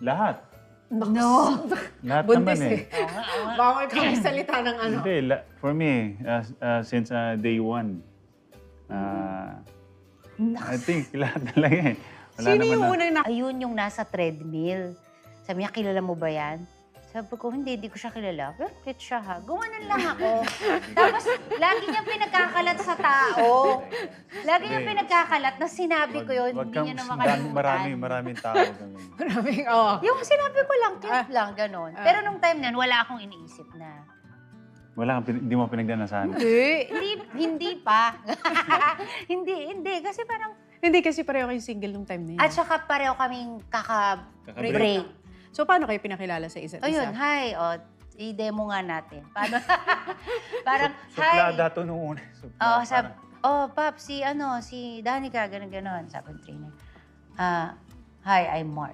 Lahat. No! Lahat Buntis naman eh. Bawal ka magsalita ng ano. Hindi, for me, since day one, I think lahat talaga eh. Wala Sino naman yung na- unang Ayun yung nasa treadmill. Sabi niya, kilala mo ba yan? Sabi ko, hindi ko siya kilala. Pero cute siya ha. Gumanon lang ako. Tapos, lagi niyang pinagkakalat sa tao. Lagi niyang Hindi. pinagkakalat na sinabi ko yun, Wag hindi kang- niya na makalimutan. Maraming tao kami. Maraming, oo. Yung sinabi ko lang, cute lang, ganon. Pero nung time na wala akong iniisip na. Hindi mo pinagdanasan. Hindi pa. hindi. Kasi parang, Hindi kasi pareho kayong single nung time na yun. at saka pareho kaming kaka-break. So, paano kayo pinakilala sa isa't O isa? yun, hi. O, i-demo nga natin. Paano? Parang, Suplada hi. to nung una. Oo, Pap, si Danica, ganun-ganon. Sabi ng trainer. Hi, I'm Mark.